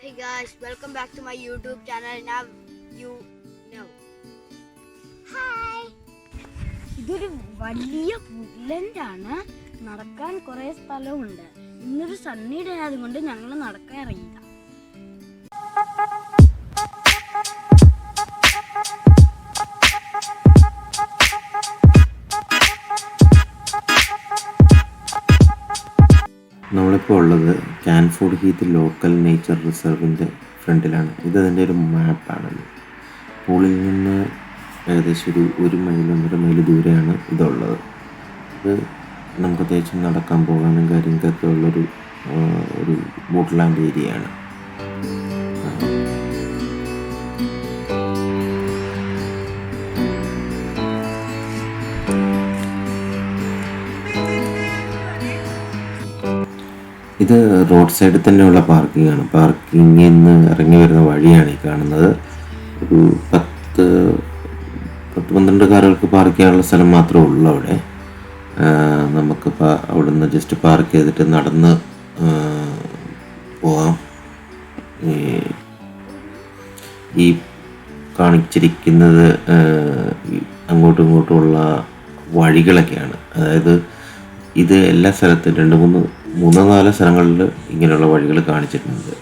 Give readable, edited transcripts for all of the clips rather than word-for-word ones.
Hey guys, welcome back to my YouTube channel. Now you know. Hi. ഇതൊരു വലിയ Woodland ആണ്. നടക്കാൻ കുറേ സ്ഥലമുണ്ട്. ഇന്നൊരു സണ്ണി ഡേ ആയതുകൊണ്ട് ഞങ്ങൾ നടക്കാൻ ഇറങ്ങിയതാ. നമ്മളിപ്പോൾ ഉള്ളത് കാൻഫോർഡ് ഹീത്ത് ലോക്കൽ നേച്ചർ റിസർവിൻ്റെ ഫ്രണ്ടിലാണ്. ഇതതിൻ്റെ ഒരു മാപ്പാണല്ലോ. പൂളിൽ നിന്ന് ഏകദേശം ഒരു മൈൽ 1.5 മൈൽ ദൂരെയാണ് ഇതുള്ളത്. ഇത് നമുക്ക് അത്യാവശ്യം നടക്കാൻ പോകാനും കാര്യങ്ങൾക്കൊക്കെ ഉള്ളൊരു വുഡ്ലാൻഡ് ഏരിയയാണ്. ഇത് റോഡ് സൈഡിൽ തന്നെയുള്ള പാർക്കിംഗ് ആണ്. പാർക്കിങ്ങിൽ നിന്ന് ഇറങ്ങി വരുന്ന വഴിയാണ് ഈ കാണുന്നത്. ഒരു 10-12 കാറുകൾക്ക് പാർക്ക് ചെയ്യാനുള്ള സ്ഥലം മാത്രമേ ഉള്ളൂ അവിടെ. നമുക്ക് അവിടെ നിന്ന് ജസ്റ്റ് പാർക്ക് ചെയ്തിട്ട് നടന്ന് പോകാം. ഈ കാണിച്ചിരിക്കുന്നത് അങ്ങോട്ടും ഇങ്ങോട്ടുമുള്ള വഴികളൊക്കെയാണ്. അതായത് ഇത് എല്ലാ സ്ഥലത്തും 3-4 സ്ഥലങ്ങളിൽ ഇങ്ങനെയുള്ള വഴികൾ കാണിച്ചിട്ടുണ്ട്.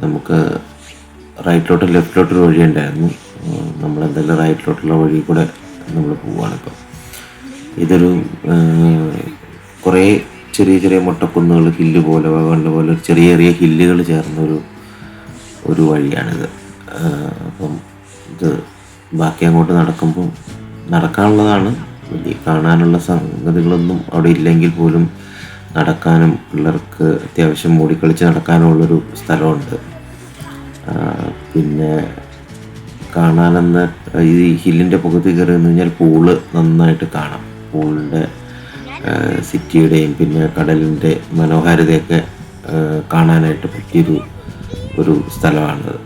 നമുക്ക് റൈറ്റിലോട്ടും ലെഫ്റ്റിലോട്ടൊരു വഴി ഉണ്ടായിരുന്നു. നമ്മളെന്തായാലും റൈറ്റിലോട്ടുള്ള വഴി കൂടെ നമ്മൾ പോവുകയാണിപ്പോൾ. ഇതൊരു കുറേ ചെറിയ മുട്ടക്കുന്നുകൾ, ഹില്ല് പോലെ പോലെ ചെറിയ ഹില്ലുകൾ ചേർന്നൊരു വഴിയാണിത്. അപ്പം ഇത് ബാക്കി അങ്ങോട്ട് നടക്കുമ്പോൾ നടക്കാനുള്ളതാണ്. വലിയ കാണാനുള്ള സംഗതികളൊന്നും അവിടെ ഇല്ലെങ്കിൽ പോലും നടക്കാനും പിള്ളേർക്ക് അത്യാവശ്യം ഓടിക്കളിച്ച് നടക്കാനുള്ളൊരു സ്ഥലമുണ്ട്. പിന്നെ കാണാനെന്ന് ഈ ഹില്ലിൻ്റെ പുറത്ത് കയറി നിന്ന് കഴിഞ്ഞാൽ പൂള് നന്നായിട്ട് കാണാം. പൂളിൻ്റെ സിറ്റിയുടെയും പിന്നെ കടലിൻ്റെ മനോഹാരിതയൊക്കെ കാണാനായിട്ട് പറ്റിയൊരു സ്ഥലമാണിത്.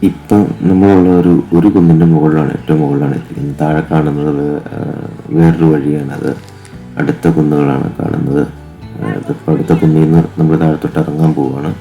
ഇപ്പം നമ്മളുള്ള ഒരു കുന്നിൻ്റെ മുകളിലാണ്, ഏറ്റവും മുകളിലാണ് എത്തിക്കുന്നത്. താഴെ കാണുന്നത് വേറൊരു വഴിയാണത്. അടുത്ത കുന്നുകളാണ് കാണുന്നത്. ഇതിപ്പോൾ അടുത്ത കുന്നിൽ നിന്ന് നമ്മൾ താഴത്തോട്ട് ഇറങ്ങാൻ പോവുകയാണ്.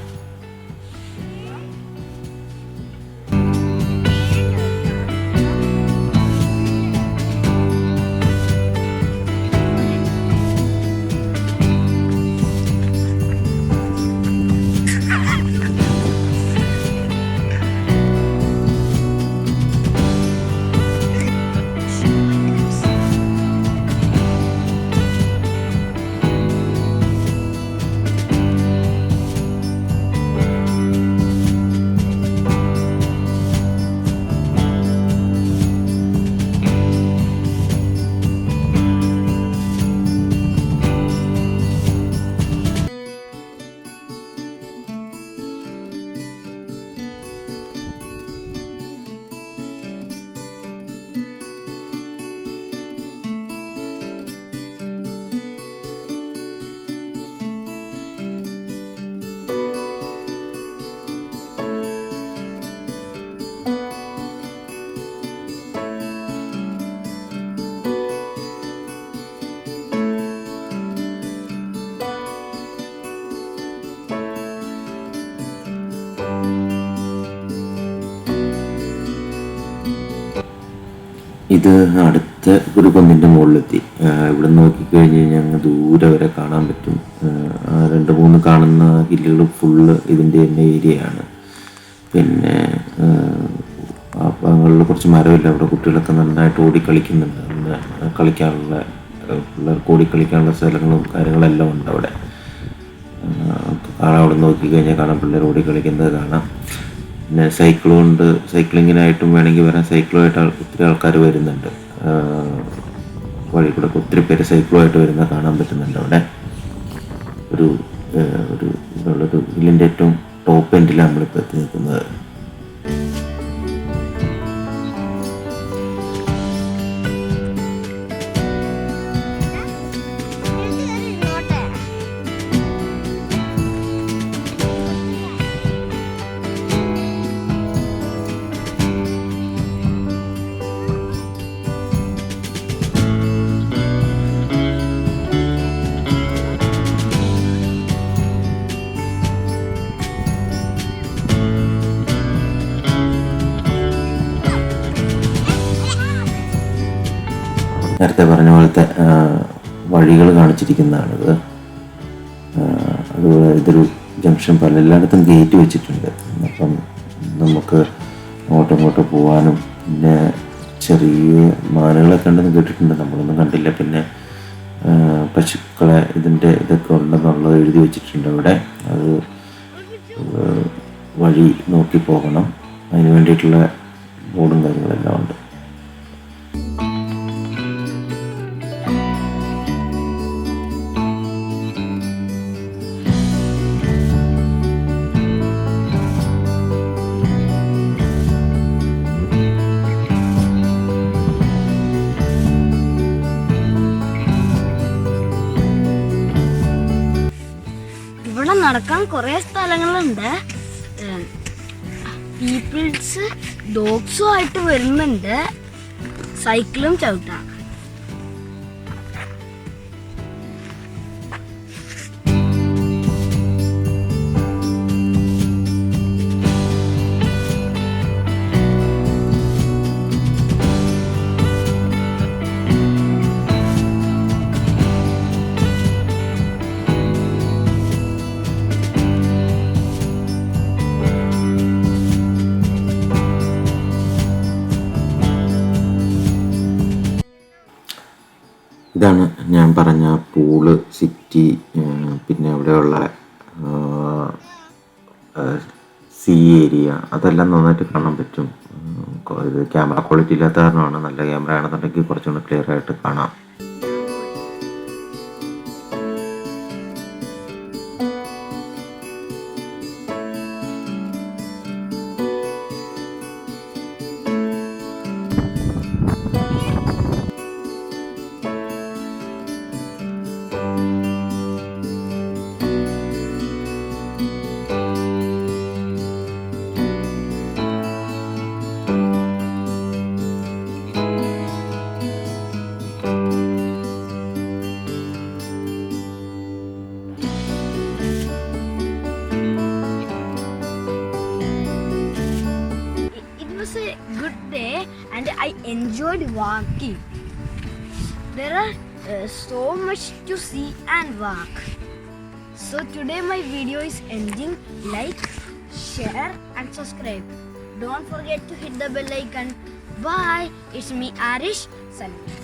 ഇത് അടുത്ത ഒരു കുന്നിൻ്റെ മുകളിലെത്തി. ഇവിടെ നോക്കിക്കഴിഞ്ഞ് കഴിഞ്ഞാൽ അങ്ങ് ദൂരെ വരെ കാണാൻ പറ്റും. 2-3 കാണുന്ന ഹില്ലുകൾ ഫുള്ള് ഇതിൻ്റെ തന്നെ ഏരിയയാണ്. പിന്നെ ആ ഭാഗങ്ങളിൽ കുറച്ച് മരമില്ല. അവിടെ കുട്ടികളൊക്കെ നന്നായിട്ട് ഓടിക്കളിക്കുന്നുണ്ട്. കളിക്കാനുള്ള പിള്ളേർക്ക് ഓടിക്കളിക്കാനുള്ള സ്ഥലങ്ങളും കാര്യങ്ങളെല്ലാം ഉണ്ട് അവിടെ. കാണാൻ അവിടെ നോക്കിക്കഴിഞ്ഞാൽ കാണാം, പിള്ളേർ ഓടിക്കളിക്കുന്നത് കാണാം. പിന്നെ സൈക്ലിങ്ങിനായിട്ടും വേണമെങ്കിൽ വരാൻ. സൈക്കിളുമായിട്ട് ഒത്തിരി ആൾക്കാർ വരുന്നുണ്ട്. വഴി കൂടെ ഒത്തിരി പേര് സൈക്കിളുമായിട്ട് വരുന്നത് കാണാൻ പറ്റുന്നുണ്ട് അവിടെ. ഒരു ഹില്ലിൻ്റെ ഏറ്റവും ടോപ്പ് എൻഡിലാണ് നമ്മളിപ്പോൾ എത്തി നിൽക്കുന്നത്. നേരത്തെ പറഞ്ഞ പോലത്തെ വഴികൾ കാണിച്ചിരിക്കുന്നതാണിത്. അതുപോലെ ഇതൊരു ജംഗ്ഷൻ പോലെ എല്ലായിടത്തും ഗേറ്റ് വെച്ചിട്ടുണ്ട്. അപ്പം നമുക്ക് അങ്ങോട്ടും ഇങ്ങോട്ടും പോകാനും, പിന്നെ ചെറിയ മാനുകളൊക്കെ ഉണ്ടെന്ന് കേട്ടിട്ടുണ്ട്, നമ്മളൊന്നും കണ്ടില്ല. പിന്നെ പശുക്കളെ ഇതൊക്കെ ഉണ്ടെന്നുള്ളത് എഴുതി വെച്ചിട്ടുണ്ട് അവിടെ. അത് വഴി നോക്കി പോകണം, അതിന് വേണ്ടിയിട്ടുള്ള ബോർഡും കാര്യങ്ങളെല്ലാം ഉണ്ട്. ഇവിടെ നടക്കാൻ കുറേ സ്ഥലങ്ങളുണ്ട്. പീപ്പിൾസ് ഡോഗ്സും ആയിട്ട് വരുന്നുണ്ട്, സൈക്കിളും ചവിട്ടാം. ഇതാണ് ഞാൻ പറഞ്ഞ പൂള് സിറ്റി. പിന്നെ അവിടെയുള്ള സീ ഏരിയ അതെല്ലാം നന്നായിട്ട് കാണാൻ പറ്റും. ഇത് ക്യാമറ ക്വാളിറ്റി ഇല്ലാത്ത കാരണമാണ്. നല്ല ക്യാമറ ആണെന്നുണ്ടെങ്കിൽ കുറച്ചുകൂടി ക്ലിയർ ആയിട്ട് കാണാം. A good day and I enjoyed walking. There are so much to see and walk. So today my video is ending. Like, share and subscribe. Don't forget to hit the bell icon. Bye. It's me Arish. Salut.